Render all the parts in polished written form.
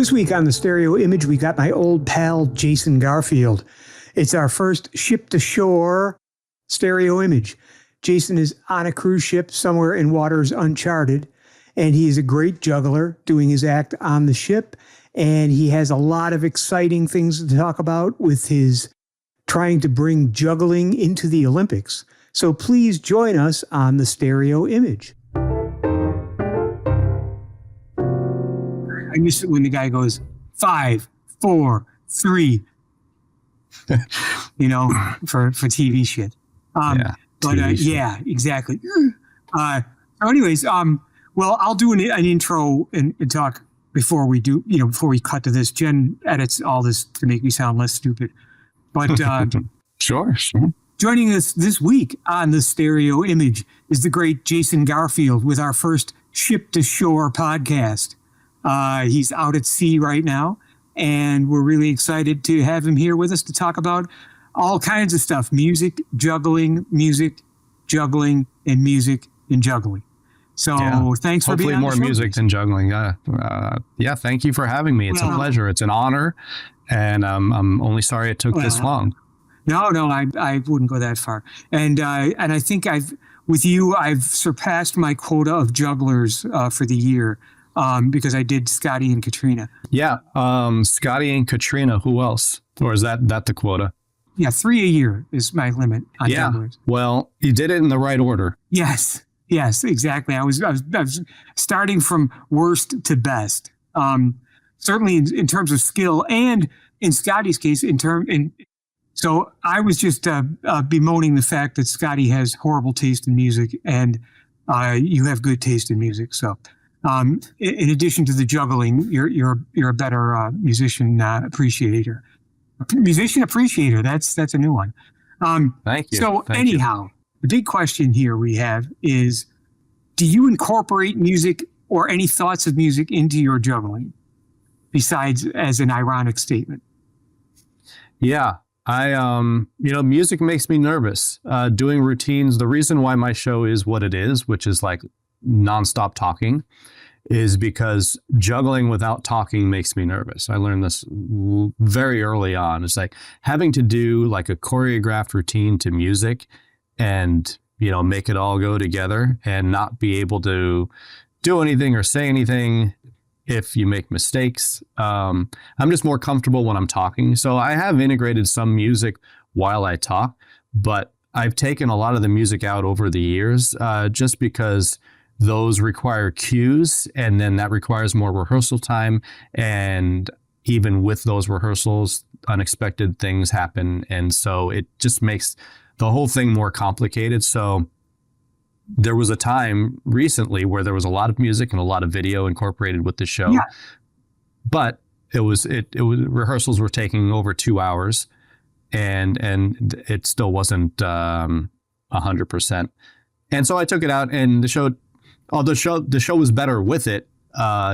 This week on the Stereo Image, we got my old pal, Jason Garfield. It's our first ship-to-shore stereo image. Jason is on a cruise ship somewhere in waters uncharted, and he is a great juggler doing his act on the ship, and he has a lot of exciting things to talk about with his trying to bring juggling into the Olympics. So please join us on the Stereo Image. I miss it when the guy goes 5, 4, 3, you know, for TV shit. Yeah, exactly. So anyways, well, I'll do an intro and talk before we do, before we cut to this. Jen edits all this to make me sound less stupid. But Sure. Joining us this week on the Stereo Image is the great Jason Garfield with our first Ship to Shore podcast. He's out at sea right now, and we're really excited to have him here with us to talk about all kinds of stuff: music, juggling, and music and juggling. So thanks for being on the show. Hopefully more music than juggling. Yeah, thank you for having me. It's a pleasure. It's an honor, and I'm only sorry it took this long. No, I wouldn't go that far. And I think I've surpassed my quota of jugglers for the year. Because I did Scotty and Katrina. Yeah, Scotty and Katrina. Who else? Or is that the quota? Yeah, 3 a year is my limit on jugglers. Well, you did it in the right order. Yes, exactly. I was starting from worst to best. Certainly in terms of skill, and in Scotty's case, so I was just bemoaning the fact that Scotty has horrible taste in music, and you have good taste in music. So. In addition to the juggling, you're a better musician appreciator. Musician appreciator. That's a new one. Thank you. So anyhow, the big question here we have is: do you incorporate music or any thoughts of music into your juggling, besides as an ironic statement? Yeah, I music makes me nervous. Doing routines. The reason why my show is what it is, which is like nonstop talking, is because juggling without talking makes me nervous. I learned this very early on. It's like having to do like a choreographed routine to music and, make it all go together and not be able to do anything or say anything if you make mistakes. I'm just more comfortable when I'm talking. So I have integrated some music while I talk, but I've taken a lot of the music out over the years just because those require cues, and then that requires more rehearsal time. And even with those rehearsals, unexpected things happen. And so it just makes the whole thing more complicated. So there was a time recently where there was a lot of music and a lot of video incorporated with the show. Yeah. But it was rehearsals were taking over 2 hours, and it still wasn't 100%. And so I took it out, and the show was better with it.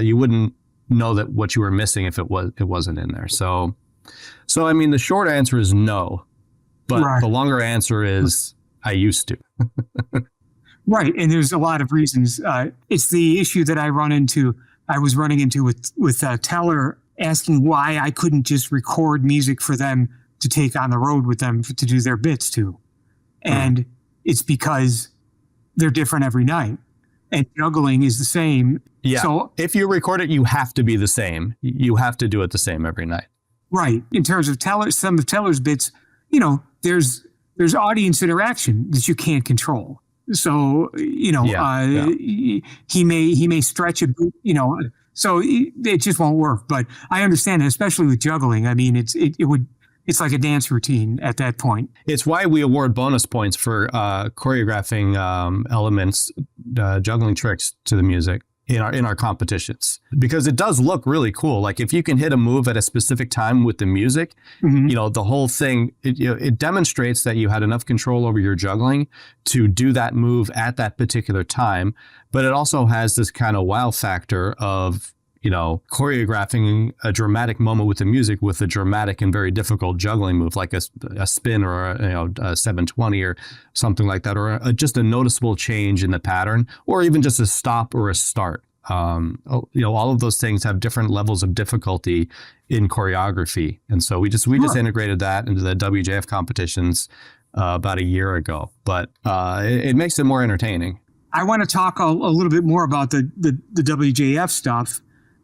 You wouldn't know that what you were missing if it wasn't in there. So I mean, the short answer is no, but the longer answer is I used to. Right, and there's a lot of reasons. It's the issue that I was running into with Teller, asking why I couldn't just record music for them to take on the road with them to do their bits to, and it's because they're different every night. And juggling is the same. Yeah. So if you record it, you have to be the same. You have to do it the same every night. Right. In terms of some of Teller's bits, there's audience interaction that you can't control. So, he may stretch a bit, so it just won't work. But I understand it, especially with juggling. I mean, it's like a dance routine at that point. It's why we award bonus points for choreographing elements, juggling tricks to the music in our competitions, because it does look really cool. Like if you can hit a move at a specific time with the music, the whole thing, it demonstrates that you had enough control over your juggling to do that move at that particular time. But it also has this kind of wow factor of choreographing a dramatic moment with the music with a dramatic and very difficult juggling move, like a spin or a 720 or something like that, or just a noticeable change in the pattern, or even just a stop or a start. All of those things have different levels of difficulty in choreography. And so we just integrated that into the WJF competitions about a year ago, but it makes it more entertaining. I want to talk a little bit more about the WJF stuff,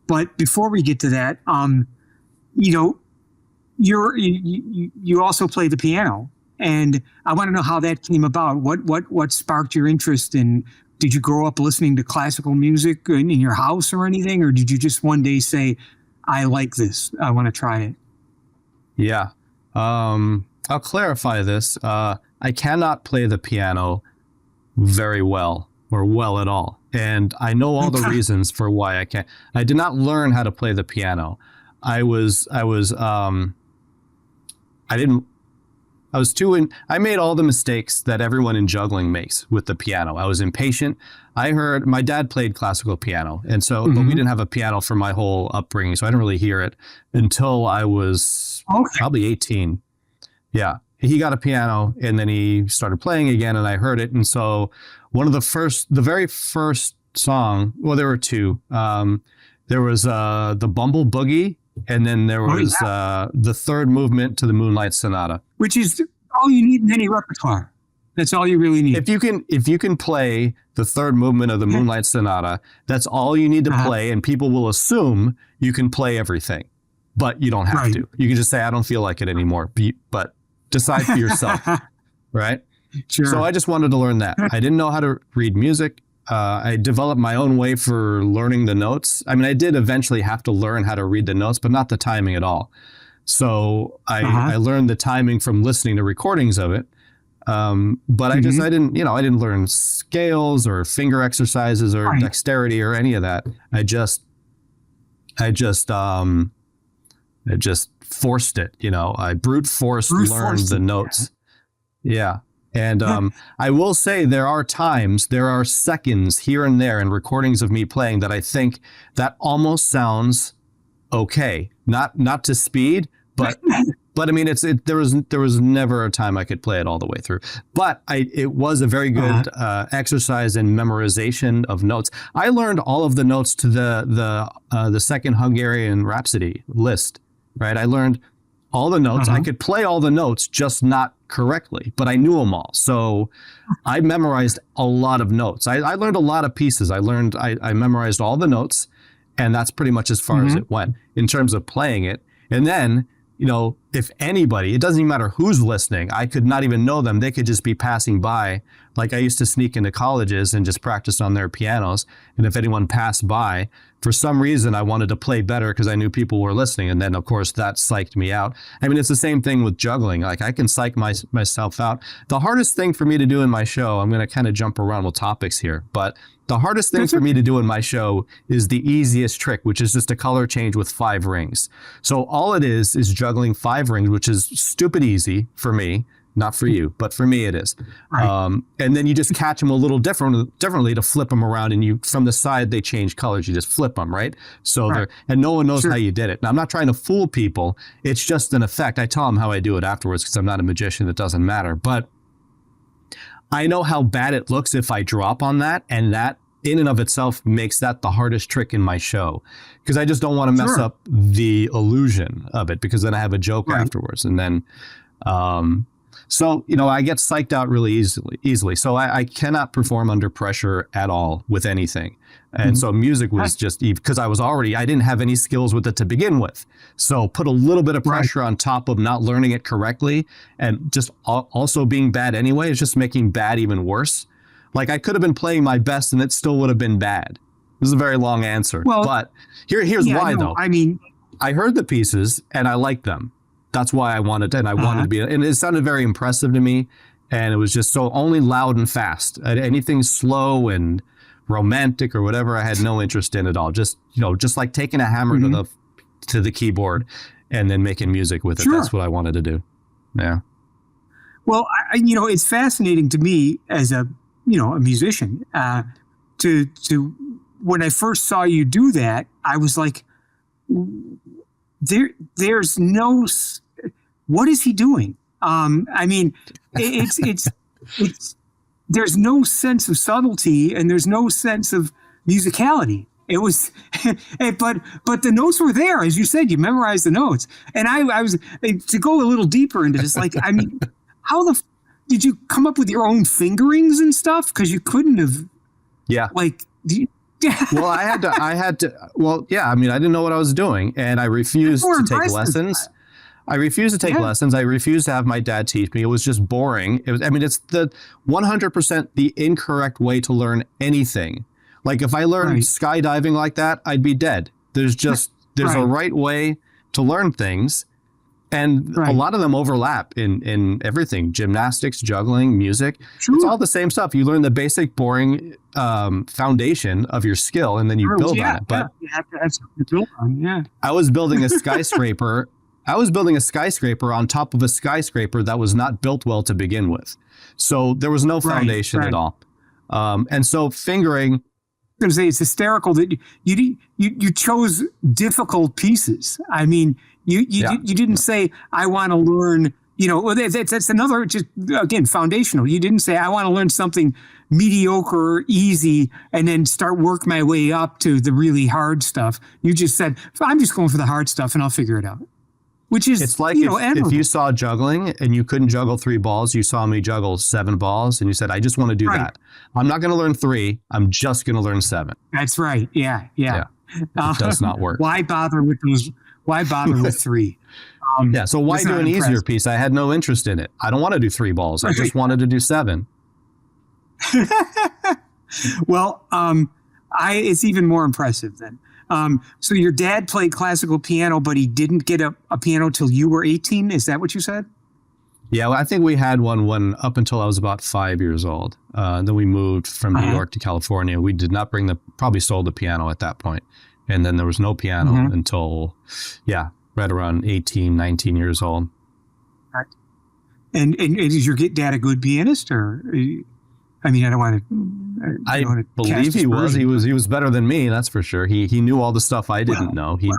but before we get to that, you also play the piano, and I want to know how that came about. What sparked your interest in? Did you grow up listening to classical music in your house or anything, or did you just one day say, "I like this, I want to try it"? Yeah, I'll clarify this. I cannot play the piano very well or well at all, and I know all the reasons for why I can't. I did not learn how to play the piano. I made all the mistakes that everyone in juggling makes with the piano. I was impatient. I heard my dad played classical piano, and so but we didn't have a piano for my whole upbringing, so I didn't really hear it until I was probably 18. Yeah, he got a piano, and then he started playing again, and I heard it. And so the very first song, well, there were two. There was the Bumble Boogie, and then there was the third movement to the Moonlight Sonata, which is all you need in any repertoire. That's all you really need. If you can play the third movement of the Moonlight Sonata, that's all you need to play, and people will assume you can play everything, but you don't have to. You can just say, I don't feel like it anymore, but decide for yourself, right? Sure. So I just wanted to learn that. I didn't know how to read music. I developed my own way for learning the notes. I mean, I did eventually have to learn how to read the notes, but not the timing at all. So I learned the timing from listening to recordings of it. But I didn't learn scales or finger exercises or dexterity or any of that. I just forced it, I brute force learned the notes. Yeah. And I will say there are seconds here and there in recordings of me playing that I think that almost sounds okay. Not to speed, but I mean there was never a time I could play it all the way through. But it was a very good exercise in memorization of notes. I learned all of the notes to the second Hungarian Rhapsody list, right? I learned all the notes. I could play all the notes, just not correctly, but I knew them all. So I memorized a lot of notes. I learned a lot of pieces. I memorized all the notes, and that's pretty much as far as it went in terms of playing it. And then, if anybody, it doesn't even matter who's listening, I could not even know them. They could just be passing by. Like I used to sneak into colleges and just practice on their pianos. And if anyone passed by, for some reason, I wanted to play better because I knew people were listening. And then, of course, that psyched me out. I mean, it's the same thing with juggling. Like I can psych myself out. The hardest thing for me to do in my show, I'm going to kind of jump around with topics here, but the hardest thing for me to do in my show is the easiest trick, which is just a color change with 5 rings. So all it is juggling 5 rings, which is stupid easy for me. Not for you, but for me it is. Right. And then you just catch them a little differently to flip them around, and from the side they change colors. You just flip them, right? So and no one knows how you did it. Now I'm not trying to fool people. It's just an effect. I tell them how I do it afterwards because I'm not a magician. It doesn't matter. But I know how bad it looks if I drop on that, and that in and of itself makes that the hardest trick in my show, because I just don't want to mess up the illusion of it, because then I have a joke afterwards, and then. So, I get psyched out really easily. So I cannot perform under pressure at all with anything. And so music was just, because I didn't have any skills with it to begin with. So put a little bit of pressure on top of not learning it correctly, and just also being bad anyway, is just making bad even worse. Like I could have been playing my best and it still would have been bad. This is a very long answer. Well, but here's why though. I mean, I heard the pieces and I liked them. That's why I wanted it, and I wanted to be, and it sounded very impressive to me, and it was just so only loud and fast. Anything slow and romantic or whatever, I had no interest in at all. Just like taking a hammer to the keyboard and then making music with it. That's what I wanted to do. Yeah. Well, it's fascinating to me as a musician. To when I first saw you do that, I was like, there's no, what is he doing? I mean, it's there's no sense of subtlety and there's no sense of musicality. It was, but the notes were there, as you said. You memorized the notes, and I was to go a little deeper into this. Like, I mean, how did you come up with your own fingerings and stuff? Because you couldn't have. Yeah. Like. Well, I had to. Well, yeah. I mean, I didn't know what I was doing, and I refused to take lessons. I refused to take lessons. I refused to have my dad teach me. It was just boring. It was. I mean, it's the 100% the incorrect way to learn anything. Like if I learned skydiving like that, I'd be dead. There's a right way to learn things, and a lot of them overlap in everything: gymnastics, juggling, music. Sure. It's all the same stuff. You learn the basic, boring foundation of your skill, and then you build on it. But you have to have something to build on. Yeah, I was building a skyscraper. I was building a skyscraper on top of a skyscraper that was not built well to begin with. So there was no foundation at all. And so fingering. I was going to say it's hysterical that you chose difficult pieces. I mean, you didn't say I want to learn. You know, well, that's another just again foundational. You didn't say I want to learn something mediocre or easy and then start work my way up to the really hard stuff. You just said I'm just going for the hard stuff and I'll figure it out. Which is, it's like if you saw juggling and you couldn't juggle 3 balls, you saw me juggle 7 balls and you said, I just want to do that. I'm not going to learn 3. I'm just going to learn 7. That's right. Yeah. It does not work. Why bother with those? Why bother with 3? So why do an easier piece? I had no interest in it. I don't want to do 3 balls. I just wanted to do 7. Well, it's even more impressive then. So your dad played classical piano, but he didn't get a piano till you were 18. Is that what you said? Yeah, well, I think we had one up until I was about 5 years old. Then we moved from New York to California. We did not probably sold the piano at that point. And then there was no piano until, right around 18, 19 years old. Right. And is your dad a good pianist or? I mean, I don't want to. I believe he was. He was better than me. That's for sure. He knew all the stuff I didn't know. He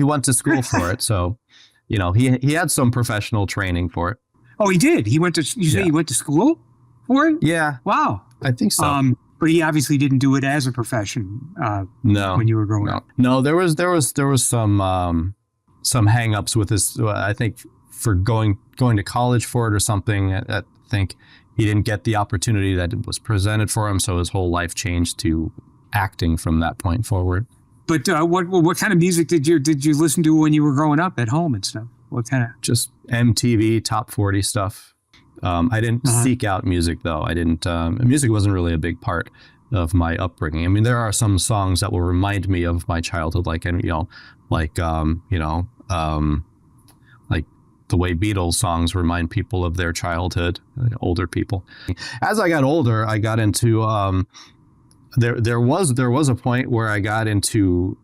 went to school for it. So, he had some professional training for it. Oh, he did. He went to. You say he went to school for it? Yeah. Wow. I think so. But he obviously didn't do it as a profession. No. When you were growing up. No, there was some hang-ups with this. I think for going to college for it or something. I think. He didn't get the opportunity that was presented for him, so his whole life changed to acting from that point forward. But what kind of music did you listen to when you were growing up at home and stuff? What kind of? Just MTV top 40 stuff. I didn't seek out music though. I didn't. Music wasn't really a big part of my upbringing. I mean, there are some songs that will remind me of my childhood, like the way Beatles songs remind people of their childhood, older people. As I got older, I got into there was a point where I got into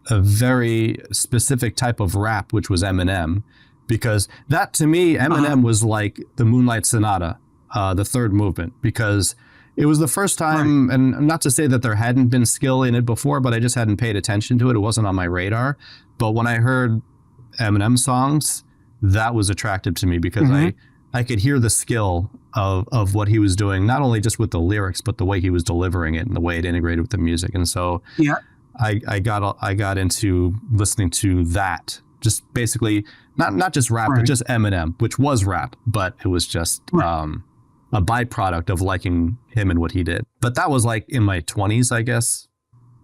a very specific type of rap, which was Eminem, because that to me, Eminem was like the Moonlight Sonata, the third movement, because it was the first time, and not to say that there hadn't been skill in it before, but I just hadn't paid attention to it. It wasn't on my radar. But when I heard Eminem songs, that was attractive to me because I could hear the skill of what he was doing, not only just with the lyrics, but the way he was delivering it and the way it integrated with the music. And so I got into listening to that, just basically not just rap, but just Eminem, which was rap, but it was just a byproduct of liking him and what he did. But that was like in my 20s, I guess.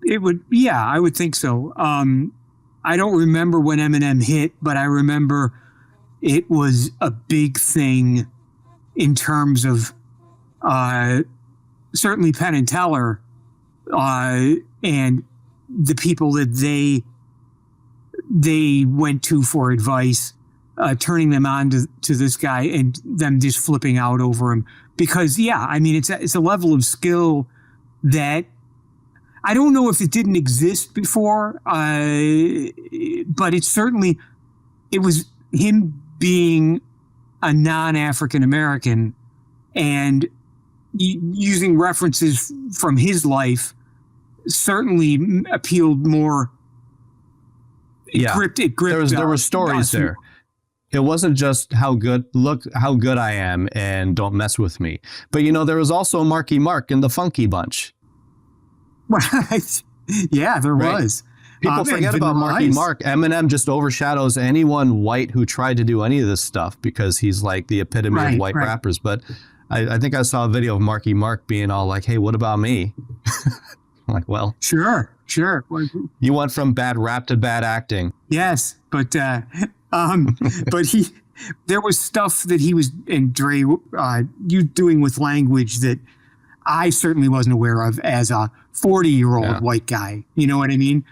It would, I would think so. I don't remember when Eminem hit, but I remember it was a big thing in terms of certainly Penn and Teller and the people that they went to for advice, turning them on to this guy and them just flipping out over him. Because, I mean, it's a level of skill that I don't know if it didn't exist before, but it was him being a non-African American and using references from his life certainly appealed more. It gripped. There were stories there. It wasn't just how good I am and don't mess with me. But there was also Marky Mark and the Funky Bunch. Right. Yeah, there Right. was. People forget about Vanilla Marky Ice. Mark. Eminem just overshadows anyone white who tried to do any of this stuff because he's like the epitome of Right, white right. rappers. But I think I saw a video of Marky Mark being all like, "Hey, what about me?" I'm like, well, Sure, sure. you went from bad rap to bad acting. Yes, but there was stuff that he was and Dre you doing with language that I certainly wasn't aware of as a 40-year-old Yeah. white guy. You know what I mean?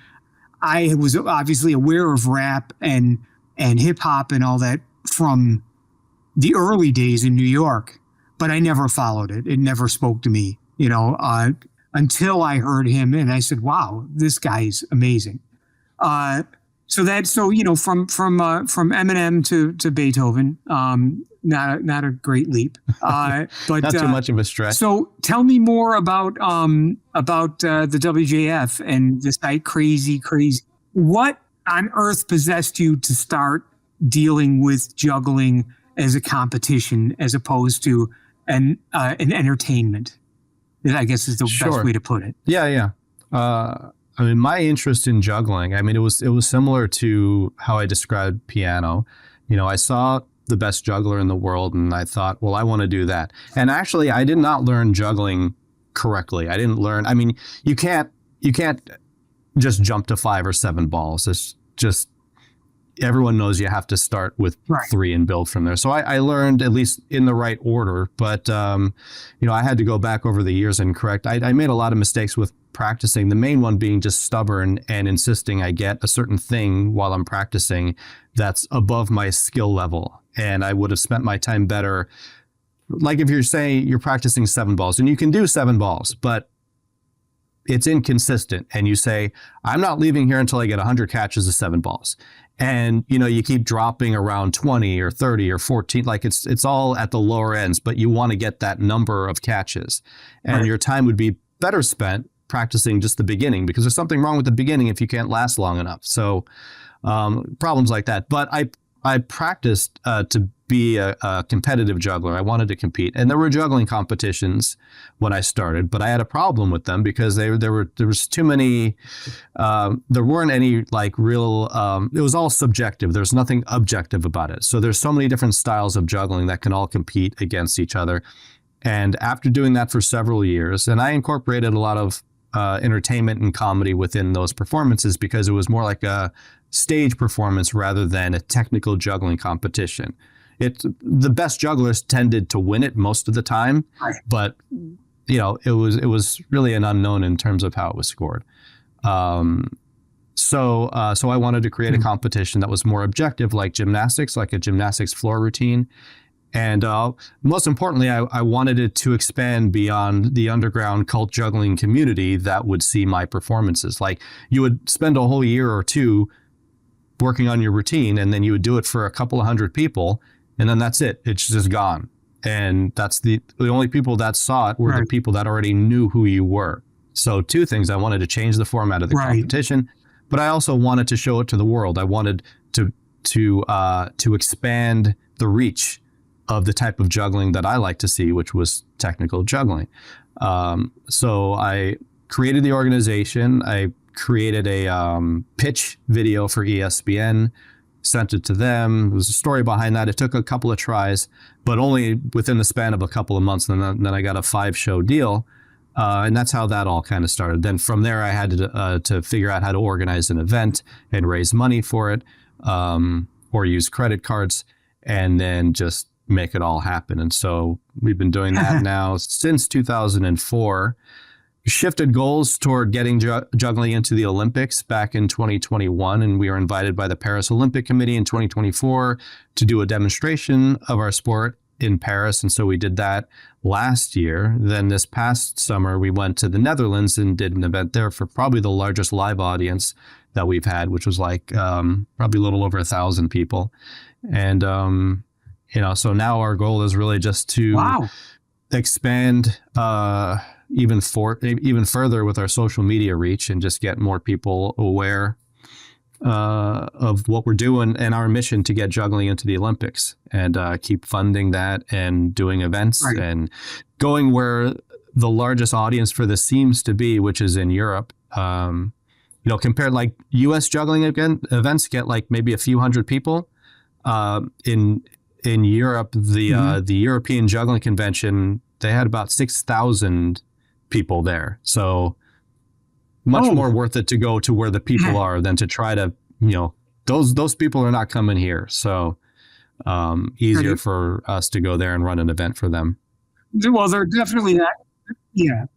I was obviously aware of rap and hip hop and all that from the early days in New York, but I never followed it. It never spoke to me, until I heard him and I said, "Wow, this guy's amazing." So from Eminem to Beethoven, not a great leap, but Not too much of a stretch. So tell me more about the WJF and this site Crazy. What on earth possessed you to start dealing with juggling as a competition as opposed to an entertainment? I guess is the best way to put it. Yeah. I mean, my interest in juggling, I mean, it was similar to how I described piano. I saw the best juggler in the world and I thought, well, I want to do that. And actually, I did not learn juggling correctly. I didn't learn. I mean, you can't just jump to 5 or 7 balls. It's just everyone knows you have to start with 3 and build from there. So I learned at least in the right order, but I had to go back over the years and correct. I made a lot of mistakes with practicing. The main one being just stubborn and insisting I get a certain thing while I'm practicing that's above my skill level. And I would have spent my time better. Like if you're saying you're practicing 7 balls and you can do 7 balls, but it's inconsistent. And you say, I'm not leaving here until I get 100 catches of 7 balls. And, you keep dropping around 20 or 30 or 14, like it's all at the lower ends, but you want to get that number of catches. And your time would be better spent practicing just the beginning because there's something wrong with the beginning if you can't last long enough. So problems like that. But I practiced to be a competitive juggler. I wanted to compete. And there were juggling competitions when I started, but I had a problem with them because there was too many, there weren't any like real, it was all subjective. There's nothing objective about it. So there's so many different styles of juggling that can all compete against each other. And after doing that for several years, and I incorporated a lot of entertainment and comedy within those performances because it was more like a stage performance rather than a technical juggling competition. The best jugglers tended to win it most of the time, but it was really an unknown in terms of how it was scored. So I wanted to create a competition that was more objective, like gymnastics, like a gymnastics floor routine. And most importantly, I wanted it to expand beyond the underground cult juggling community that would see my performances. Like you would spend a whole year or two working on your routine, and then you would do it for a couple of hundred people, and then that's it. It's just gone. And that's the only people that saw it were the people that already knew who you were. So 2 things. I wanted to change the format of the competition, but I also wanted to show it to the world. I wanted to expand the reach of the type of juggling that I like to see, which was technical juggling. So I created the organization. I created a pitch video for ESPN, sent it to them. There was a story behind that. It took a couple of tries, but only within the span of a couple of months. And then I got a 5-show deal. And that's how that all kind of started. Then from there, I had to figure out how to organize an event and raise money for it, or use credit cards, and then just make it all happen. And so we've been doing that now since 2004. Shifted goals toward getting juggling into the Olympics back in 2021, and we were invited by the Paris Olympic Committee in 2024 to do a demonstration of our sport in Paris, and so we did that last year. Then this past summer, we went to the Netherlands and did an event there for probably the largest live audience that we've had, which was like probably a little over 1,000 people. And so now our goal is really just to expand even further with our social media reach and just get more people aware of what we're doing and our mission to get juggling into the Olympics, and keep funding that and doing events and going where the largest audience for this seems to be, which is in Europe. compared like U.S. juggling events get like maybe a few hundred people. In Europe, the European Juggling Convention, they had about 6,000 people there. So much more worth it to go to where the people are than to try to, those people are not coming here. So easier for us to go there and run an event for them. Well, they're definitely not. Yeah.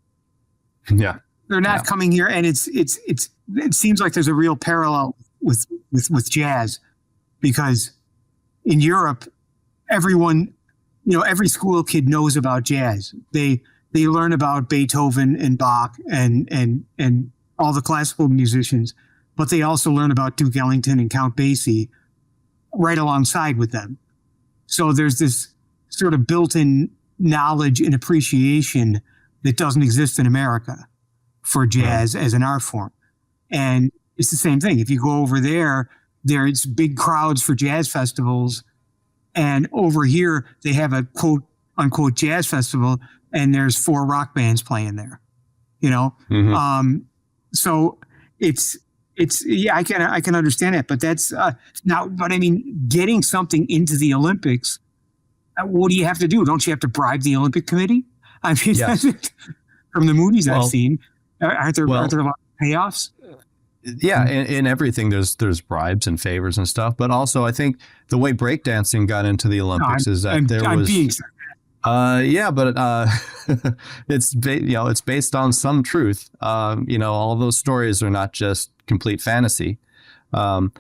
Yeah. They're not coming here. And it seems like there's a real parallel with jazz, because in Europe, everyone, every school kid knows about jazz. They learn about Beethoven and Bach and all the classical musicians, but they also learn about Duke Ellington and Count Basie right alongside with them. So there's this sort of built-in knowledge and appreciation that doesn't exist in America for jazz as an art form. And it's the same thing. If you go over there's big crowds for jazz festivals. And over here, they have a quote unquote jazz festival, and there's 4 rock bands playing there, so it's I can understand it, but that's but I mean, getting something into the Olympics, what do you have to do? Don't you have to bribe the Olympic Committee? I mean, yes. From the movies I've seen, aren't there a lot of payoffs? Yeah, in everything there's bribes and favors and stuff, but also I think the way breakdancing got into the Olympics is that it's based on some truth. All of those stories are not just complete fantasy. So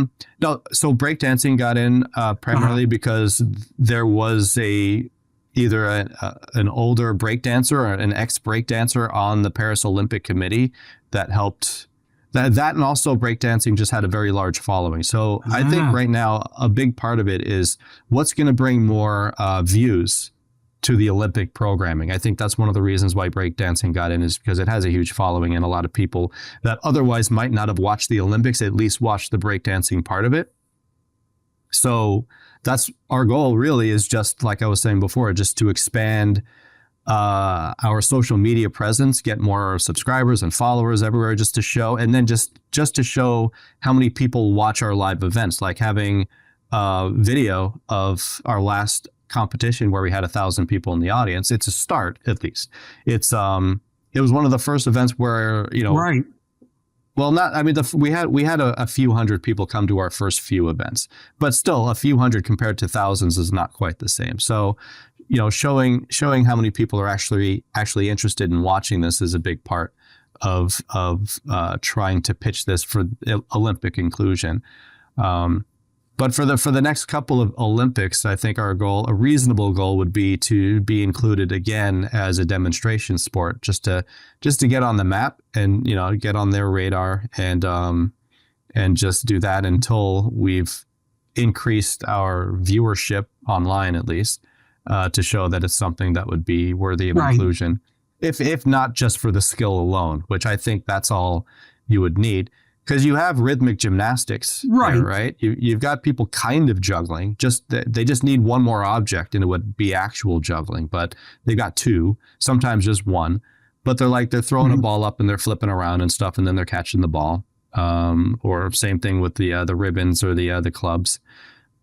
breakdancing got in primarily because there was either an older breakdancer or an ex-breakdancer on the Paris Olympic Committee that helped. That and also breakdancing just had a very large following. So I think right now a big part of it is what's going to bring more views to the Olympic programming. I think that's one of the reasons why breakdancing got in, is because it has a huge following, and a lot of people that otherwise might not have watched the Olympics at least watched the breakdancing part of it. So that's our goal, really, is just like I was saying before, just to expand our social media presence, get more subscribers and followers everywhere, just to show, and then just to show how many people watch our live events, like having a video of our last competition where we had 1,000 people in the audience. It's a start, at least. It was one of the first events where, right. Well, we had a few hundred people come to our first few events, but still a few hundred compared to thousands is not quite the same. So, showing how many people are actually interested in watching this is a big part of trying to pitch this for Olympic inclusion. But for the next couple of Olympics, I think a reasonable goal would be to be included again as a demonstration sport, just to get on the map and get on their radar and just do that until we've increased our viewership online, at least, to show that it's something that would be worthy of inclusion. If not just for the skill alone, which I think that's all you would need. Because you have rhythmic gymnastics, right? You've got people kind of juggling. They just need one more object, and it would be actual juggling. But they got 2, sometimes just 1. But they're throwing a ball up and they're flipping around and stuff, and then they're catching the ball. Or same thing with the ribbons or the clubs.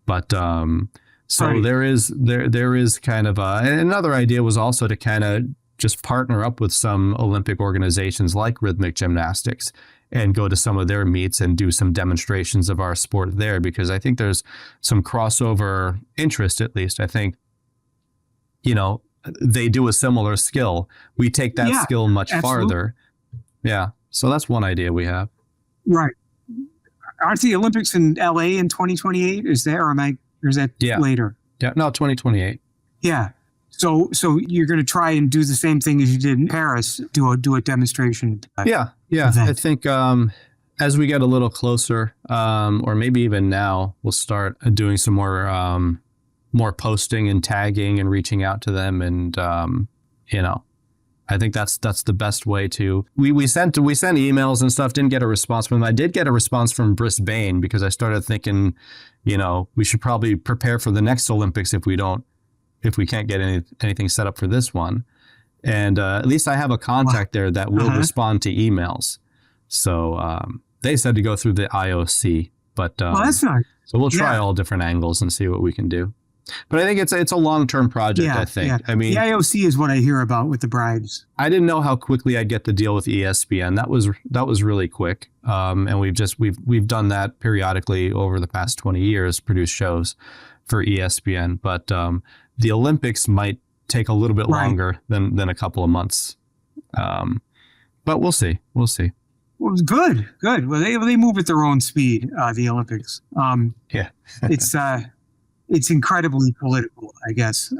But there is kind of another idea was also to kind of just partner up with some Olympic organizations like rhythmic gymnastics and go to some of their meets and do some demonstrations of our sport there, because I think there's some crossover interest, at least. I think, they do a similar skill. We take that skill much farther. Yeah. So that's one idea we have. Right. Aren't the Olympics in LA in 2028? Is that later? Yeah. No, 2028. Yeah. So you're going to try and do the same thing as you did in Paris, do a demonstration. Yeah. Event. I think as we get a little closer, or maybe even now, we'll start doing some more posting and tagging and reaching out to them, and I think that's the best way to. We sent emails and stuff, didn't get a response from them. I did get a response from Brisbane, because I started thinking, we should probably prepare for the next Olympics if we can't get anything set up for this one. And at least I have a contact there that will respond to emails. So they said to go through the IOC, but Well, that's nice. so we'll try Yeah. all different angles and see what we can do. But I think it's a long-term project, Yeah, I think. yeah. I mean, The IOC is what I hear about with the bribes. I didn't know how quickly I'd get the deal with ESPN. That was really quick. And we've done that periodically over the past 20 years, produce shows for ESPN. But the Olympics might take a little bit Right. longer than a couple of months. But we'll see. We'll see. Well, good. Well, they move at their own speed. The Olympics. Yeah. It's incredibly political, I guess.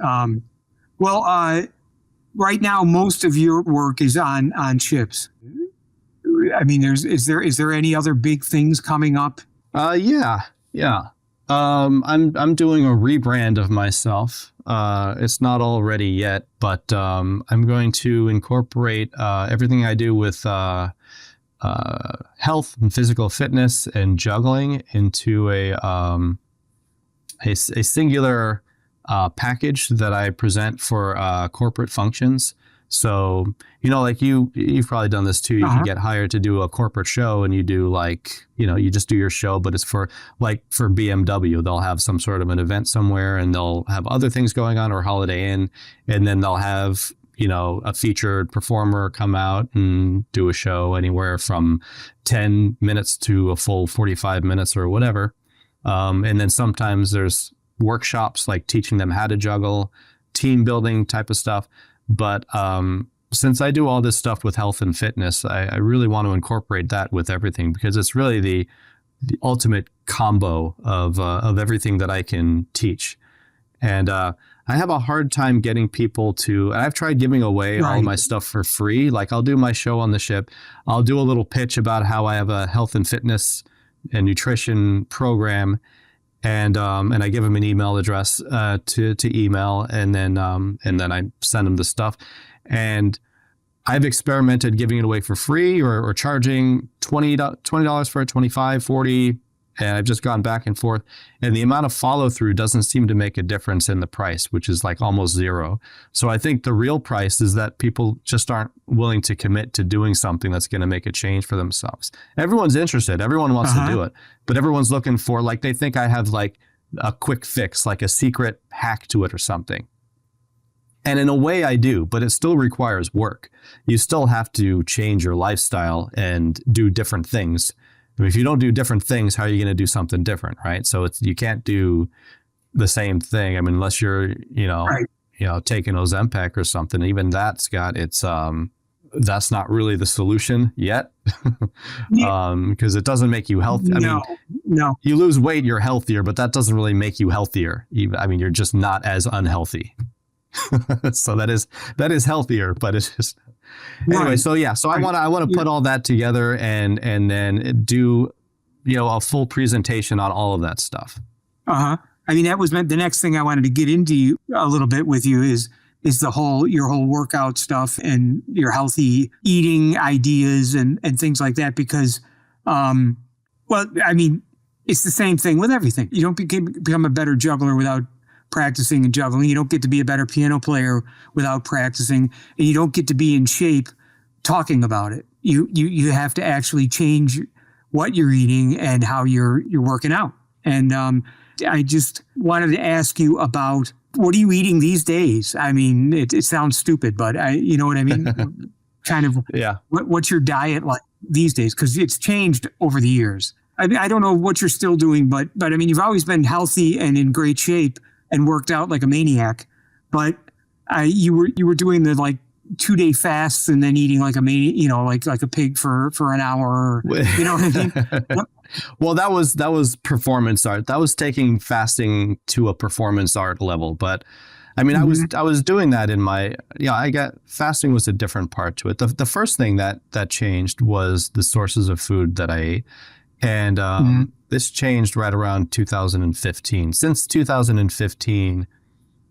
Right now, most of your work is on ships. I mean, is there any other big things coming up? Yeah. I'm doing a rebrand of myself. It's not all ready yet, but I'm going to incorporate everything I do with health and physical fitness and juggling into a singular package that I present for corporate functions. So, like you've probably done this too. You can get hired to do a corporate show, and you do you just do your show, but it's for BMW. They'll have some sort of an event somewhere, and they'll have other things going on, or Holiday Inn, and then they'll have a featured performer come out and do a show anywhere from 10 minutes to a full 45 minutes or whatever. And then sometimes there's workshops like teaching them how to juggle, team building type of stuff. But since I do all this stuff with health and fitness, I really want to incorporate that with everything, because it's really the ultimate combo of everything that I can teach. And I have a hard time getting people to, and I've tried giving away all my stuff for free. Like, I'll do my show on the ship. I'll do a little pitch about how I have a health and fitness and nutrition program. And I give them an email address to email, and then I send them the stuff. And I've experimented giving it away for free or charging $20 for it, $25, $40, and I've just gone back and forth. And the amount of follow through doesn't seem to make a difference in the price, which is like almost zero. So I think the real price is that people just aren't willing to commit to doing something that's going to make a change for themselves. Everyone's interested. Everyone wants to do it, but everyone's looking for, they think I have like a quick fix, like a secret hack to it or something. And in a way I do, but it still requires work. You still have to change your lifestyle and do different things. I mean, if you don't do different things, how are you going to do something different, right? So you can't do the same thing. I mean, unless you're, taking Ozempic or something. Even that's got its, that's not really the solution yet, because it doesn't make you healthy. No. You lose weight, you're healthier, but that doesn't really make you healthier. You're just not as unhealthy. So that is healthier, but it's just. Anyway, so I want to put all that together and then do, a full presentation on all of that stuff. I mean, that was the next thing I wanted to get into a little bit with you is your whole workout stuff and your healthy eating ideas and things like that, because, it's the same thing with everything. You don't become a better juggler without practicing and juggling. You don't get to be a better piano player without practicing, and you don't get to be in shape talking about it. You have to actually change what you're eating and how you're working out. And I just wanted to ask you about, what are you eating these days? I mean, it sounds stupid, but you know what I mean? Kind of. Yeah. What's your diet like these days? Because it's changed over the years. I don't know what you're still doing, but I mean, you've always been healthy and in great shape and worked out like a maniac, but you were doing the 2-day fasts and then eating like a maniac, like a pig for an hour. You know what I mean? Well, that was performance art. That was taking fasting to a performance art level. But I mean, I was doing that in my, fasting was a different part to it. The first thing that changed was the sources of food that I ate. And this changed right around 2015. Since 2015,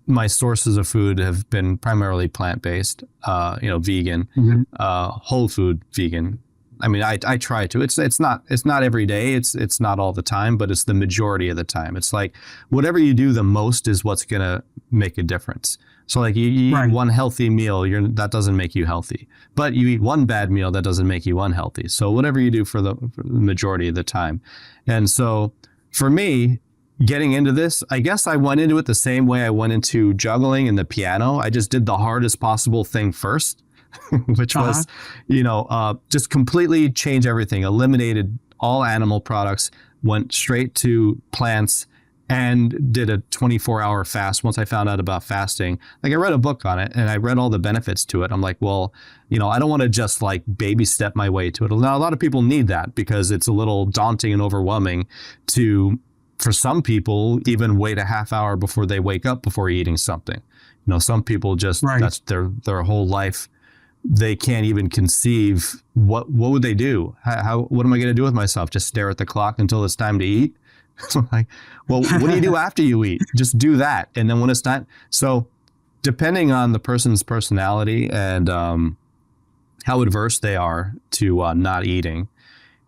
my sources of food have been primarily plant-based, vegan, whole food vegan. I mean, I try to. It's not every day. It's not all the time, but it's the majority of the time. It's like whatever you do the most is what's going to make a difference. So like you eat Right. one healthy meal, that doesn't make you healthy. But you eat one bad meal, that doesn't make you unhealthy. So whatever you do for the majority of the time. And so for me, getting into this, I guess I went into it the same way I went into juggling and the piano. I just did the hardest possible thing first, which was, just completely change everything, eliminated all animal products, went straight to plants, and did a 24-hour fast once I found out about fasting. Like I read a book on it and I read all the benefits to it. I'm like, well, I don't want to just like baby step my way to it. Now, a lot of people need that because it's a little daunting and overwhelming for some people, even wait a half hour before they wake up before eating something. Some people just, Right. that's their whole life. They can't even conceive what would they do? What am I going to do with myself? Just stare at the clock until it's time to eat? Like, well, what do you do after you eat? Just do that. And then when it's time. So depending on the person's personality and how adverse they are to not eating,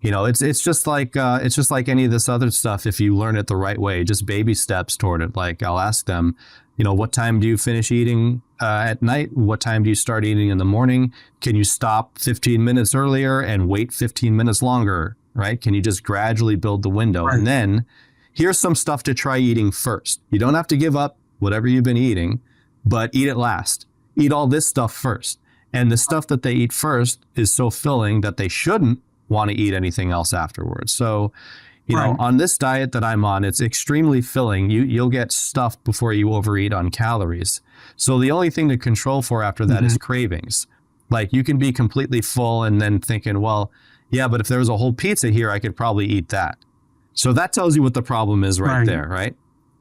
it's just like any of this other stuff. If you learn it the right way, just baby steps toward it. Like I'll ask them, what time do you finish eating at night? What time do you start eating in the morning? Can you stop 15 minutes earlier and wait 15 minutes longer? Right? Can you just gradually build the window? Right. And then here's some stuff to try eating first. You don't have to give up whatever you've been eating, but eat it last. Eat all this stuff first. And the stuff that they eat first is so filling that they shouldn't want to eat anything else afterwards. So, Right. on this diet that I'm on, it's extremely filling. You'll get stuffed before you overeat on calories. So the only thing to control for after that is cravings. Like you can be completely full and then thinking, well, yeah, but if there was a whole pizza here, I could probably eat that. So that tells you what the problem is right there, right?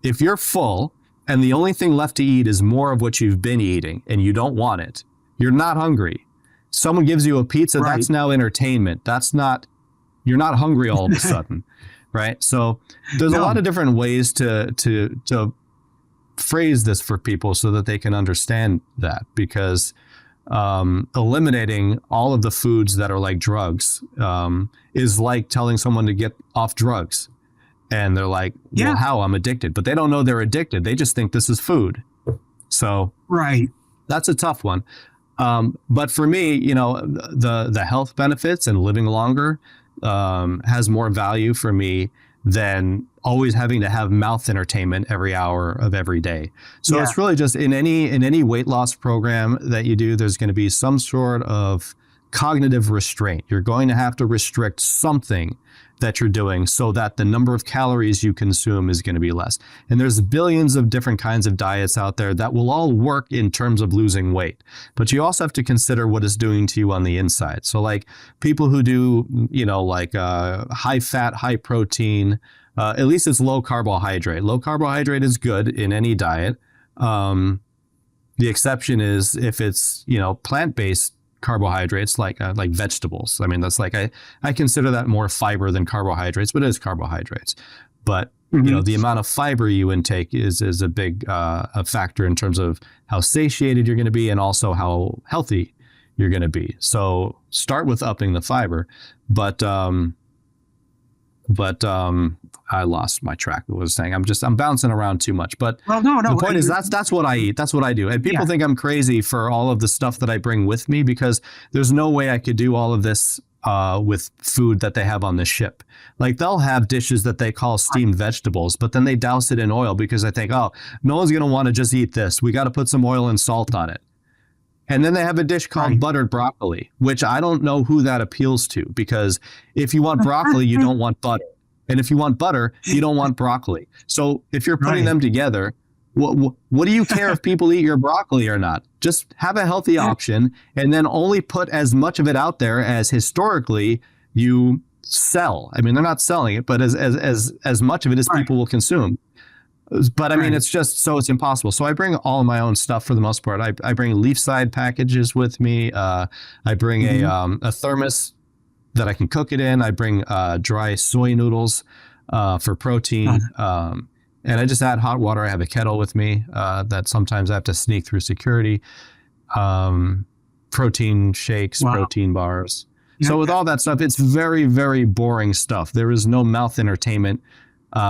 If you're full and the only thing left to eat is more of what you've been eating and you don't want it, you're not hungry. Someone gives you a pizza, that's now entertainment. You're not hungry all of a sudden, right? So there's a lot of different ways to phrase this for people so that they can understand that, because eliminating all of the foods that are like drugs is like telling someone to get off drugs. And they're like, well, how? I'm addicted. But they don't know they're addicted. They just think this is food. So that's a tough one. But for me, the health benefits and living longer has more value for me than always having to have mouth entertainment every hour of every day. So it's really just in any weight loss program that you do, there's going to be some sort of cognitive restraint. You're going to have to restrict something that you're doing so that the number of calories you consume is going to be less. And there's billions of different kinds of diets out there that will all work in terms of losing weight. But you also have to consider what it's doing to you on the inside. So like people who do, high fat, high protein, at least it's low carbohydrate. Low carbohydrate is good in any diet. The exception is if it's, plant-based carbohydrates like vegetables. I mean, that's like, I consider that more fiber than carbohydrates, but it is carbohydrates. But, the amount of fiber you intake is a big a factor in terms of how satiated you're going to be and also how healthy you're going to be. So start with upping the fiber, but I lost my track of what I was saying. I'm bouncing around too much. But the point is that's what I eat. That's what I do. And people think I'm crazy for all of the stuff that I bring with me, because there's no way I could do all of this with food that they have on the ship. Like they'll have dishes that they call steamed vegetables, but then they douse it in oil because they think, oh, no one's going to want to just eat this. We got to put some oil and salt on it. And then they have a dish called buttered broccoli, which I don't know who that appeals to, because if you want broccoli, you don't want butter. And if you want butter, you don't want broccoli. So if you're putting them together, what do you care if people eat your broccoli or not? Just have a healthy option and then only put as much of it out there as historically you sell. I mean, they're not selling it, but as much of it as people will consume. But I mean, it's just, so it's impossible. So I bring all of my own stuff for the most part. I bring leaf side packages with me. I bring a thermos that I can cook it in. I bring dry soy noodles for protein. And I just add hot water. I have a kettle with me that sometimes I have to sneak through security. Protein shakes, protein bars. So with all that stuff, it's very, very boring stuff. There is no mouth entertainment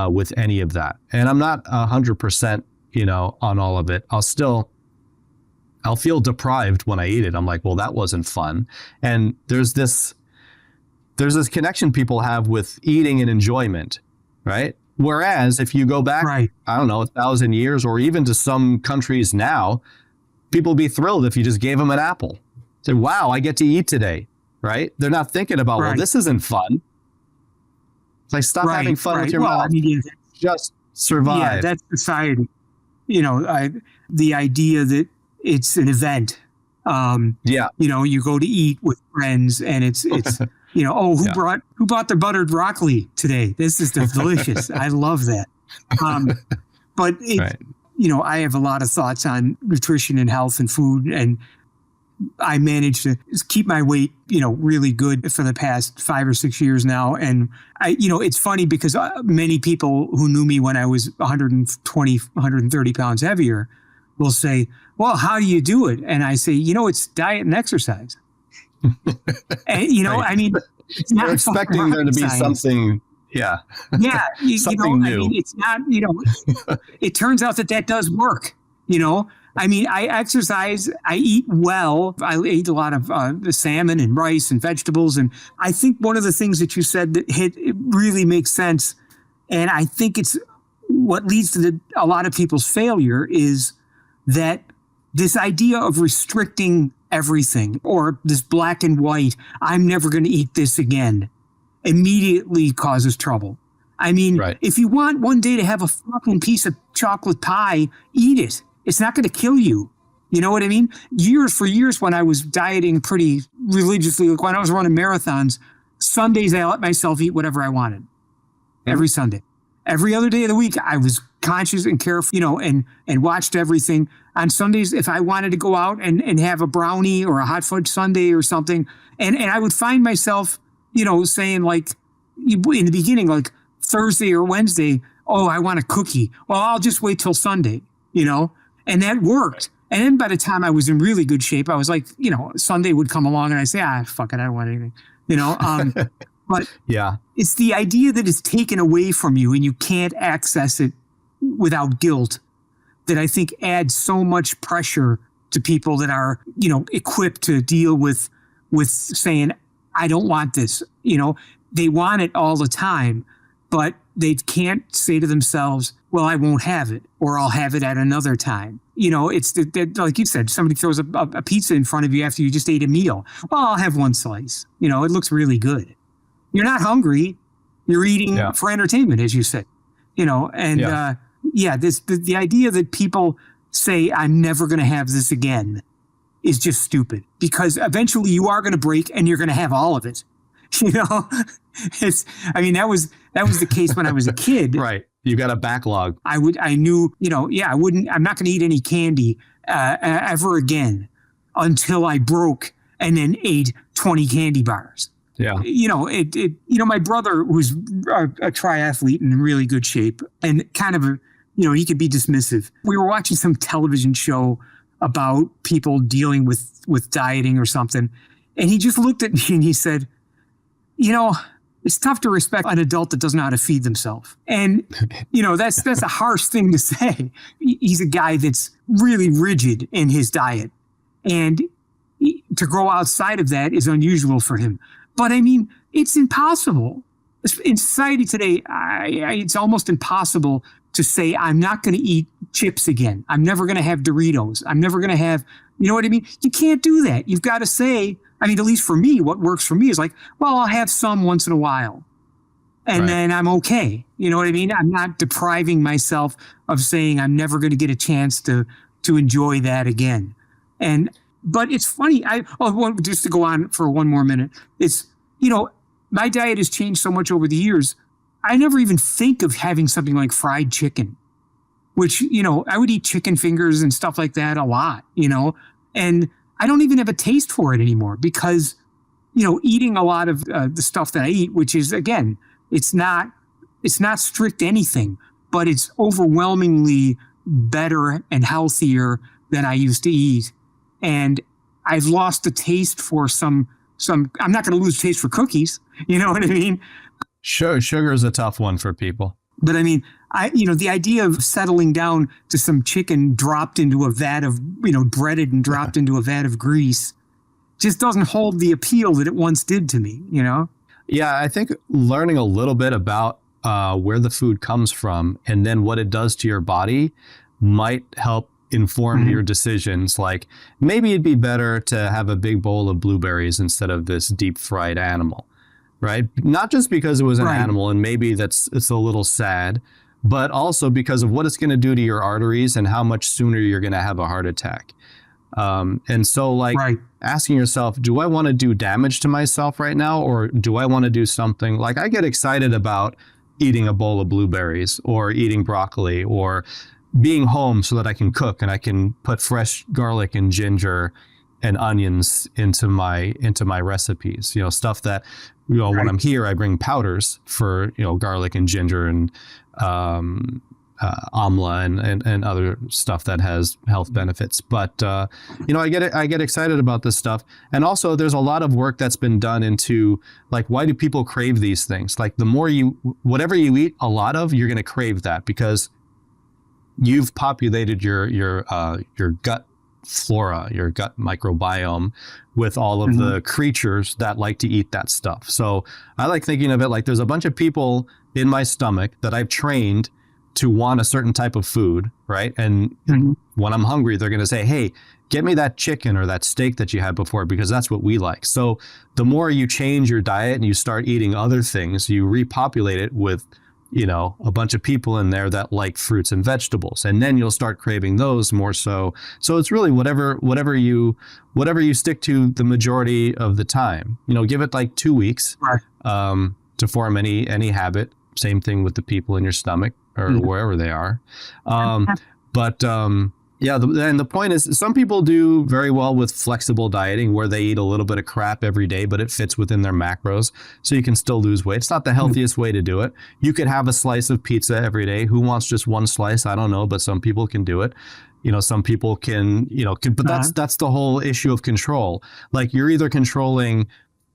with any of that. And I'm not 100%, on all of it. I'll still I'll feel deprived when I eat it. I'm like, well, that wasn't fun. And there's this connection people have with eating and enjoyment, right? Whereas if you go back, Right. I don't know, 1,000 years, or even to some countries now, people would be thrilled if you just gave them an apple. Say, wow, I get to eat today, right? They're not thinking about, well, Right. this isn't fun. It's like, stop Right, having fun right. with your Well, mouth. I mean, Just survive. yeah, that's society. You know, the idea that it's an event. Yeah. You know, you go to eat with friends, and it's you know, oh, who bought the buttered broccoli today? This is delicious. I love that. But it, Right. you know, I have a lot of thoughts on nutrition and health and food, and I managed to keep my weight, you know, really good for the past 5 or 6 years now. And you know, it's funny because many people who knew me when I was 120, 130 pounds heavier will say, well, how do you do it? And I say, you know, it's diet and exercise. And, you know, Right. I mean, it's not You're expecting there to be science. something. Yeah. Yeah. Something I new. mean, it's not, you know, it turns out that does work, you know. I mean, I exercise, I eat well. I eat a lot of salmon and rice and vegetables. And I think one of the things that you said that it really makes sense, and I think it's what leads to a lot of people's failure, is that this idea of restricting everything, or this black and white, I'm never going to eat this again, immediately causes trouble. I mean, Right. if you want one day to have a fucking piece of chocolate pie, eat it. It's not going to kill you. You know what I mean? For years when I was dieting pretty religiously, like when I was running marathons, Sundays I let myself eat whatever I wanted. Every Sunday. Every other day of the week, I was conscious and careful, you know, and watched everything. On Sundays, if I wanted to go out and have a brownie or a hot fudge sundae or something, and I would find myself, you know, saying, like, in the beginning, like Thursday or Wednesday, oh, I want a cookie. Well, I'll just wait till Sunday, you know, and that worked. And then by the time I was in really good shape, I was like, you know, Sunday would come along and I say, fuck it, I don't want anything, you know. But Yeah. it's the idea that it's taken away from you and you can't access it without guilt that I think adds so much pressure to people that are, you know, equipped to deal with saying, I don't want this. You know, they want it all the time, but they can't say to themselves, well, I won't have it, or I'll have it at another time. You know, it's like you said, somebody throws a pizza in front of you after you just ate a meal. Well, I'll have one slice. You know, it looks really good. You're not hungry. You're eating for entertainment, as you said. You know, and the idea that people say, I'm never going to have this again, is just stupid, because eventually you are going to break and you're going to have all of it. You know, that was the case when I was a kid. Right. You got a backlog. I'm not going to eat any candy ever again until I broke and then ate 20 candy bars. Yeah. You know, my brother was a triathlete and in really good shape, and kind of he could be dismissive. We were watching some television show about people dealing with dieting or something. And he just looked at me and he said, you know, it's tough to respect an adult that doesn't know how to feed themselves. And, you know, that's a harsh thing to say. He's a guy that's really rigid in his diet. And to grow outside of that is unusual for him. But I mean, it's impossible. In society today, it's almost impossible to say, I'm not going to eat chips again. I'm never going to have Doritos. I'm never going to have, you know what I mean? You can't do that. You've got to say, I mean, at least for me, what works for me is like, well, I'll have some once in a while. And then I'm okay. You know what I mean? I'm not depriving myself of saying I'm never going to get a chance to enjoy that again. But it's funny. Just to go on for one more minute. It's, you know, my diet has changed so much over the years. I never even think of having something like fried chicken, which, you know, I would eat chicken fingers and stuff like that a lot, you know, and I don't even have a taste for it anymore because, you know, eating a lot of the stuff that I eat, which is, again, it's not strict anything, but it's overwhelmingly better and healthier than I used to eat. And I've lost the taste for some, I'm not going to lose taste for cookies. You know what I mean? Sugar is a tough one for people. But I mean, the idea of settling down to some chicken dropped into a vat of, breaded and dropped into a vat of grease just doesn't hold the appeal that it once did to me, Yeah, I think learning a little bit about where the food comes from and then what it does to your body might help inform your decisions. Like maybe it'd be better to have a big bowl of blueberries instead of this deep fried animal, right? Not just because it was an animal and maybe it's a little sad, but also because of what it's going to do to your arteries and how much sooner you're going to have a heart attack. And so asking yourself, do I want to do damage to myself right now? Or do I want to do something like I get excited about eating a bowl of blueberries or eating broccoli or being home so that I can cook and I can put fresh garlic and ginger and onions into my recipes, stuff that, when I'm here, I bring powders for, garlic and ginger and, amla and other stuff that has health benefits. But, I get excited about this stuff. And also there's a lot of work that's been done into like, why do people crave these things? Like the more whatever you eat a lot of, you're going to crave that because you've populated your gut flora, your gut microbiome with all of the creatures that like to eat that stuff. So I like thinking of it like there's a bunch of people in my stomach that I've trained to want a certain type of food, right? And when I'm hungry, they're going to say, hey, get me that chicken or that steak that you had before because that's what we like. So the more you change your diet and you start eating other things, you repopulate it with a bunch of people in there that like fruits and vegetables, and then you'll start craving those more so. So it's really whatever you stick to the majority of the time. Give it like 2 weeks to form any habit. Same thing with the people in your stomach or wherever they are. And the point is, some people do very well with flexible dieting where they eat a little bit of crap every day, but it fits within their macros. So you can still lose weight. It's not the healthiest way to do it. You could have a slice of pizza every day. Who wants just one slice? I don't know, but some people can do it. Some people can, but that's the whole issue of control. Like you're either controlling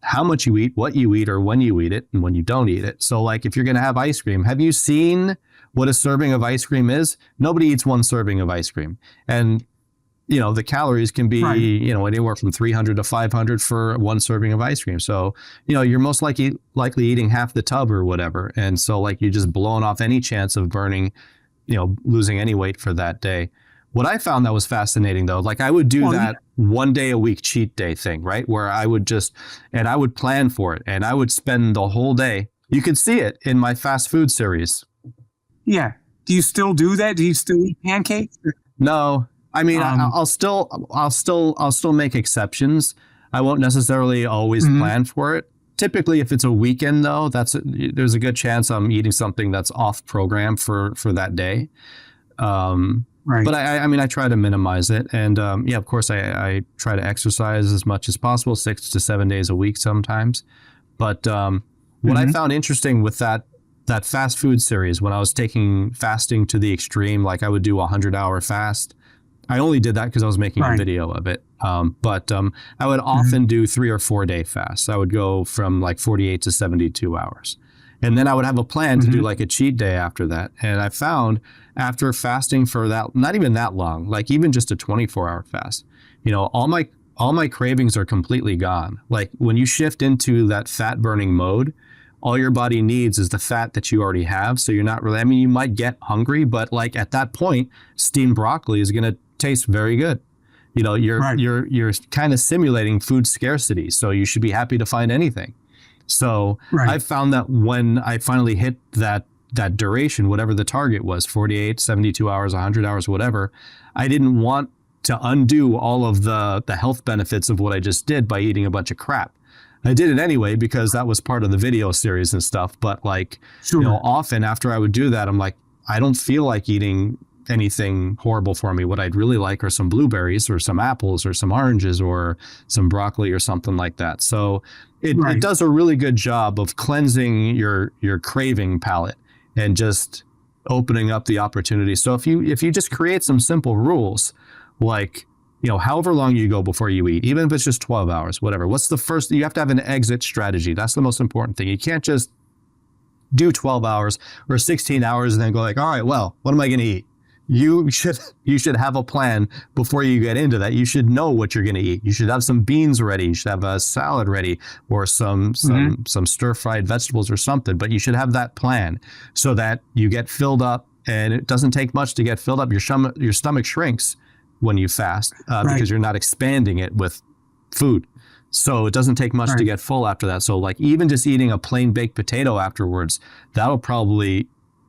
how much you eat, what you eat, or when you eat it and when you don't eat it. So like if you're going to have ice cream, have you seen what a serving of ice cream is? Nobody eats one serving of ice cream. And, the calories can be, anywhere from 300 to 500 for one serving of ice cream. So, you're most likely eating half the tub or whatever. And so like you're just blowing off any chance of burning, losing any weight for that day. What I found that was fascinating though, like I would do that 1 day a week cheat day thing, right? Where I would I would plan for it and I would spend the whole day. You could see it in my fast food series. Yeah. Do you still do that? Do you still eat pancakes? No. I mean, I'll still make exceptions. I won't necessarily always plan for it. Typically, if it's a weekend though, there's a good chance I'm eating something that's off program for that day. But I try to minimize it. And of course, I try to exercise as much as possible, 6 to 7 days a week sometimes. But what I found interesting with that fast food series, when I was taking fasting to the extreme, like I would do a 100-hour fast. I only did that because I was making a video of it. But I would often do 3 or 4 day fasts. I would go from like 48 to 72 hours. And then I would have a plan to do like a cheat day after that. And I found after fasting for that, not even that long, like even just a 24-hour fast, all my cravings are completely gone. Like when you shift into that fat burning mode, all your body needs is the fat that you already have. So you're not really, you might get hungry, but like at that point, steamed broccoli is going to taste very good. You're kind of simulating food scarcity. So you should be happy to find anything. So I found that when I finally hit that duration, whatever the target was, 48, 72 hours, 100 hours, whatever, I didn't want to undo all of the health benefits of what I just did by eating a bunch of crap. I did it anyway because that was part of the video series and stuff. But often after I would do that, I'm like, I don't feel like eating anything horrible for me. What I'd really like are some blueberries or some apples or some oranges or some broccoli or something like that. So it does a really good job of cleansing your craving palate and just opening up the opportunity. So if you just create some simple rules, like, however long you go before you eat, even if it's just 12 hours, whatever, what's the first, you have to have an exit strategy. That's the most important thing. You can't just do 12 hours or 16 hours and then go like, all right, well, what am I going to eat? You should have a plan before you get into that. You should know what you're going to eat. You should have some beans ready. You should have a salad ready, or some stir-fried vegetables or something. But you should have that plan so that you get filled up, and it doesn't take much to get filled up. Your stomach shrinks when you fast because you're not expanding it with food. So it doesn't take much to get full after that. So like even just eating a plain baked potato afterwards,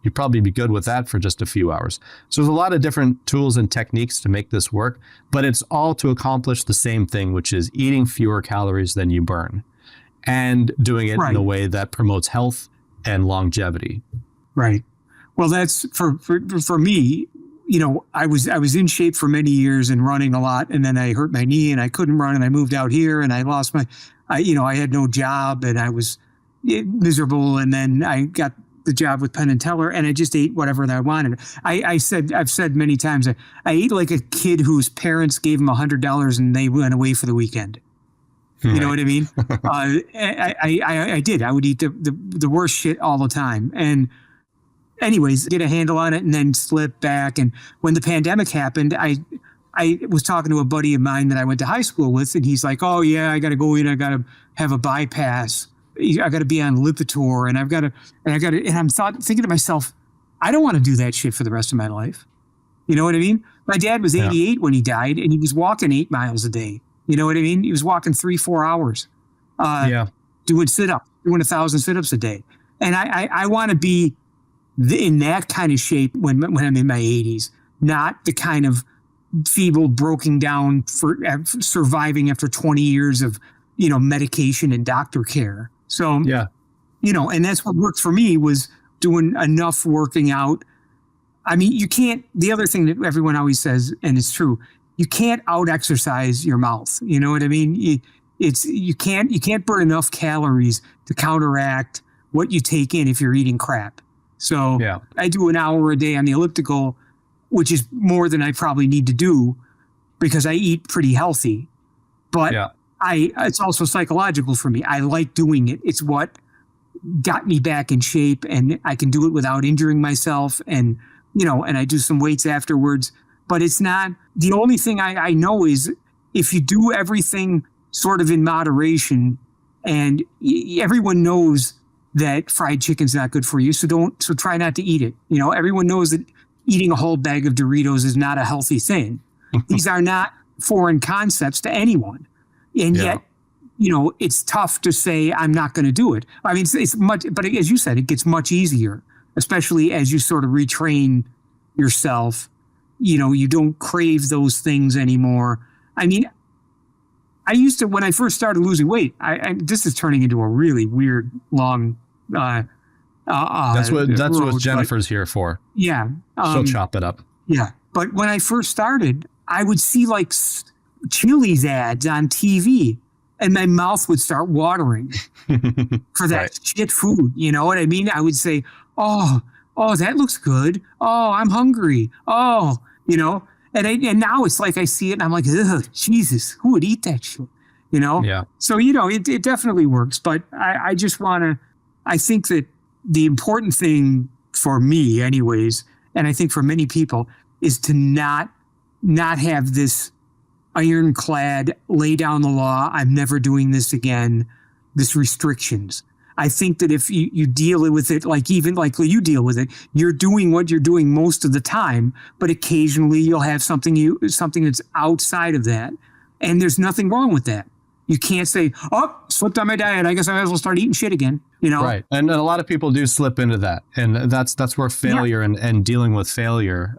you'd probably be good with that for just a few hours. So there's a lot of different tools and techniques to make this work, but it's all to accomplish the same thing, which is eating fewer calories than you burn and doing it in a way that promotes health and longevity. Right. Well, that's for me, you know, I was in shape for many years and running a lot, and then I hurt my knee and I couldn't run, and I moved out here and I lost I had no job and I was miserable, and then I got the job with Penn and Teller, and I just ate whatever that I wanted. I've said many times, I ate like a kid whose parents gave him $100 and they went away for the weekend. You know what I mean? I did. I would eat the worst shit all the time. And anyways, get a handle on it and then slip back. And when the pandemic happened, I was talking to a buddy of mine that I went to high school with, and he's like, oh yeah, I got to go in. I got to have a bypass. I got to be on Lipitor, and I'm thinking to myself, I don't want to do that shit for the rest of my life. You know what I mean? My dad was 88 when he died, and he was walking 8 miles a day. You know what I mean? He was walking 3-4 hours, doing sit-ups, doing 1,000 sit-ups a day. And I want to be in that kind of shape when I'm in my 80s, not the kind of feeble, broken down for surviving after 20 years of, you know, medication and doctor care. So, you know, and that's what worked for me, was doing enough working out. I mean, the other thing that everyone always says, and it's true, you can't out exercise your mouth. You know what I mean? You can't burn enough calories to counteract what you take in if you're eating crap. So I do an hour a day on the elliptical, which is more than I probably need to do because I eat pretty healthy. But it's also psychological for me. I like doing it. It's what got me back in shape, and I can do it without injuring myself. And, you know, and I do some weights afterwards, but it's not the only thing I know is if you do everything sort of in moderation, and everyone knows that fried chicken's not good for you. So try not to eat it. You know, everyone knows that eating a whole bag of Doritos is not a healthy thing. These are not foreign concepts to anyone. And yet, you know, it's tough to say, I'm not going to do it. I mean, it's much, but as you said, it gets much easier, especially as you sort of retrain yourself. You know, you don't crave those things anymore. I mean, I used to, when I first started losing weight, this is turning into a really weird, long, that's what Jennifer's here for. Yeah. She'll chop it up. Yeah. But when I first started, I would see like Chili's ads on TV, and my mouth would start watering for that shit food. You know what I mean? I would say, oh, that looks good. Oh, I'm hungry. Oh, you know, and now it's like I see it and I'm like, ugh, Jesus, who would eat that shit? You know? Yeah. So, you know, it definitely works. But I just I think that the important thing for me anyways, and I think for many people, is to not have this ironclad, lay down the law, I'm never doing this again, this restrictions. I think that if you deal with it, like you deal with it, you're doing what you're doing most of the time, but occasionally you'll have something that's outside of that. And there's nothing wrong with that. You can't say, oh, slipped on my diet, I guess I might as well start eating shit again. You know? Right. And a lot of people do slip into that. And that's where failure and dealing with failure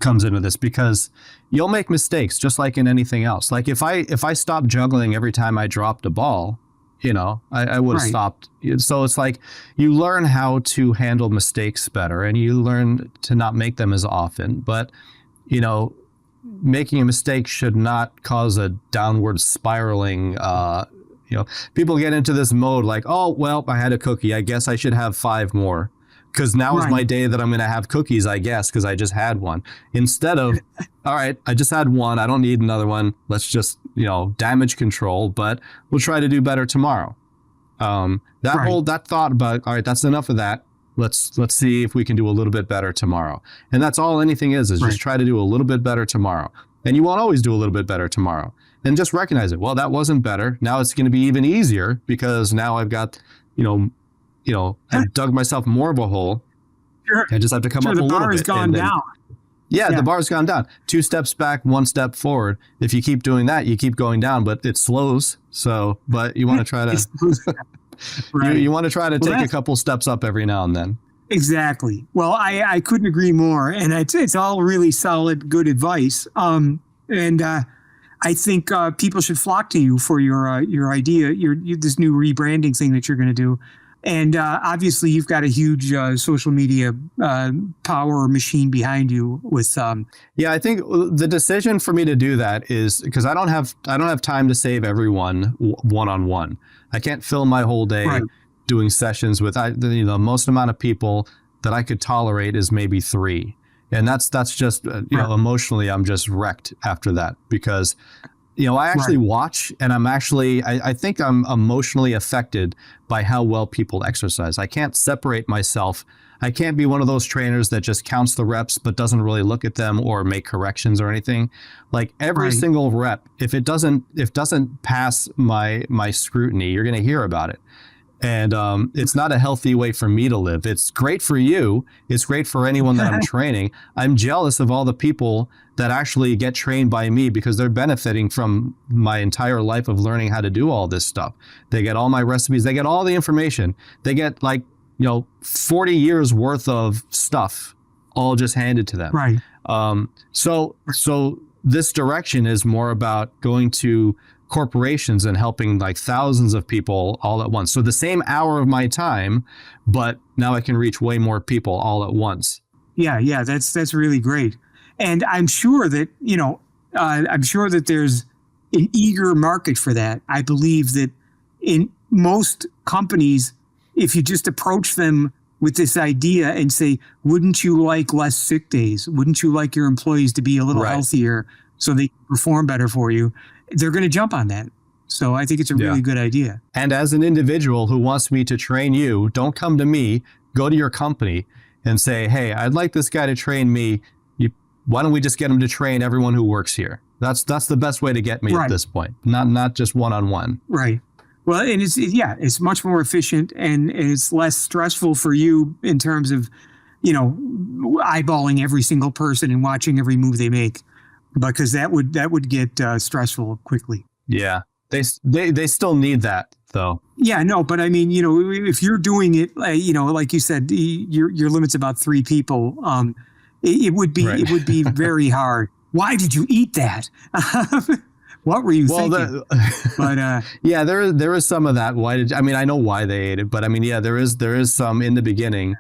comes into this, because you'll make mistakes just like in anything else. Like if I stopped juggling every time I dropped a ball, you know, I would have stopped. So it's like you learn how to handle mistakes better, and you learn to not make them as often. But, you know, making a mistake should not cause a downward spiraling, you know, people get into this mode like, oh, well, I had a cookie, I guess I should have 5 more. Because now is my day that I'm going to have cookies, I guess, because I just had one. Instead of, all right, I just had one, I don't need another one. Let's just, you know, damage control, but we'll try to do better tomorrow. That thought about, all right, that's enough of that. Let's see if we can do a little bit better tomorrow. And that's all anything is just try to do a little bit better tomorrow. And you won't always do a little bit better tomorrow. And just recognize it. Well, that wasn't better. Now it's going to be even easier because now I've got, I've dug myself more of a hole. Sure. I just have to come up a little bit. The bar has gone down. Yeah, the bar's gone down. 2 steps back, 1 step forward. If you keep doing that, you keep going down, but it slows. So, but you want to try to, you want to try to take a couple steps up every now and then. Exactly. Well, I couldn't agree more. And it's all really solid, good advice. I think people should flock to you for your idea, this new rebranding thing that you're going to do. And obviously, you've got a huge social media power machine behind you. With yeah, I think the decision for me to do that is because I don't have time to save everyone one-on-one. I can't fill my whole day doing sessions with the most amount of people that I could tolerate is maybe 3. And that's just, emotionally, I'm just wrecked after that because, I actually watch and I think I'm emotionally affected by how well people exercise. I can't separate myself. I can't be one of those trainers that just counts the reps but doesn't really look at them or make corrections or anything. Like every single rep, if it doesn't pass my scrutiny, you're going to hear about it. And it's not a healthy way for me to live. It's great for you. It's great for anyone that I'm training. I'm jealous of all the people that actually get trained by me because they're benefiting from my entire life of learning how to do all this stuff. They get all my recipes. They get all the information. They get 40 years worth of stuff all just handed to them. Right. So this direction is more about going to corporations and helping thousands of people all at once. So the same hour of my time, but now I can reach way more people all at once. Yeah, that's really great. And I'm sure that, there's an eager market for that. I believe that in most companies, if you just approach them with this idea and say, wouldn't you like less sick days? Wouldn't you like your employees to be a little healthier so they can perform better for you? They're going to jump on that. So I think it's a really good idea. And as an individual who wants me to train you, don't come to me, go to your company and say, hey, I'd like this guy to train me. Why don't we just get him to train everyone who works here? That's the best way to get me at this point, not just one-on-one. Right. Well, and it's much more efficient and it's less stressful for you in terms of, eyeballing every single person and watching every move they make. Because that would get stressful quickly. Yeah, they still need that though. Yeah, no, but I mean, if you're doing it, like you said, your limit's about 3 people. It would be very hard. Why did you eat that? What were you thinking? But yeah, there is some of that. I know why they ate it, but there is some in the beginning.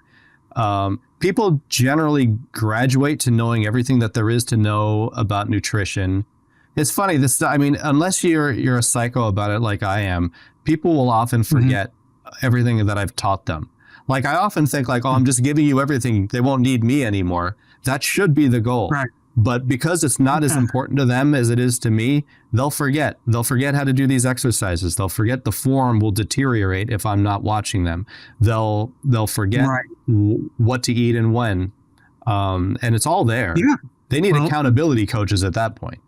People generally graduate to knowing everything that there is to know about nutrition. It's funny, unless you're a psycho about it like I am, people will often forget everything that I've taught them. Like I often think I'm just giving you everything. They won't need me anymore. That should be the goal. Right. But because it's not as important to them as it is to me, they'll forget. They'll forget how to do these exercises. They'll forget the form will deteriorate if I'm not watching them. They'll forget what to eat and when. And it's all there. Yeah. They need accountability coaches at that point.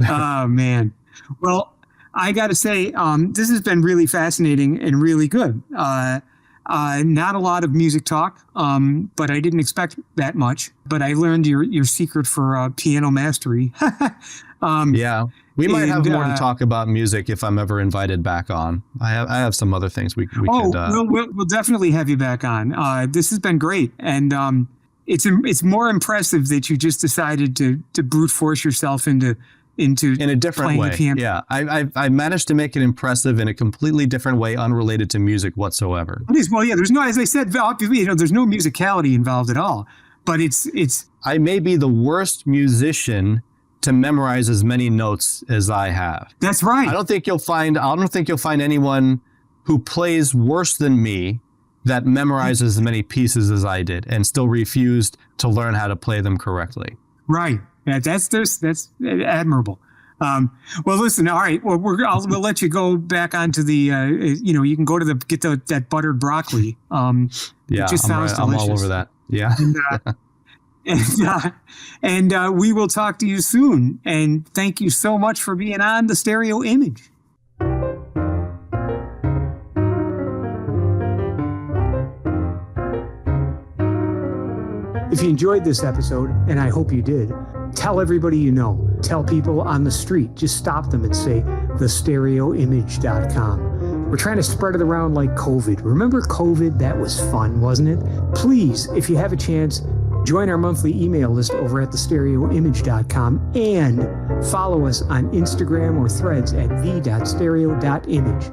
Oh, man. Well, I got to say, this has been really fascinating and really good. Not a lot of music talk, but I didn't expect that much. But I learned your secret for piano mastery. Yeah, we might have more to talk about music if I'm ever invited back on. I have some other things we could. We'll definitely have you back on. This has been great, and it's more impressive that you just decided to brute force yourself into in a different way. Yeah, I managed to make it impressive in a completely different way, unrelated to music whatsoever. It is. Well, yeah, there's no, as I said, there's no musicality involved at all. But it's. I may be the worst musician to memorize as many notes as I have. That's right. I don't think you'll find anyone who plays worse than me that memorizes as many pieces as I did and still refused to learn how to play them correctly. Right. Yeah, that's admirable. Well, listen. All right. Well, we'll let you go back onto the. You can go to that buttered broccoli. Yeah, it just sounds delicious. I'm all over that. Yeah. And we will talk to you soon. And thank you so much for being on the Stereo Image. If you enjoyed this episode, and I hope you did, tell everybody you know. Tell people on the street. Just stop them and say thestereoimage.com. We're trying to spread it around like COVID. Remember COVID? That was fun, wasn't it? Please, if you have a chance, join our monthly email list over at thestereoimage.com and follow us on Instagram or Threads at the.stereo.image.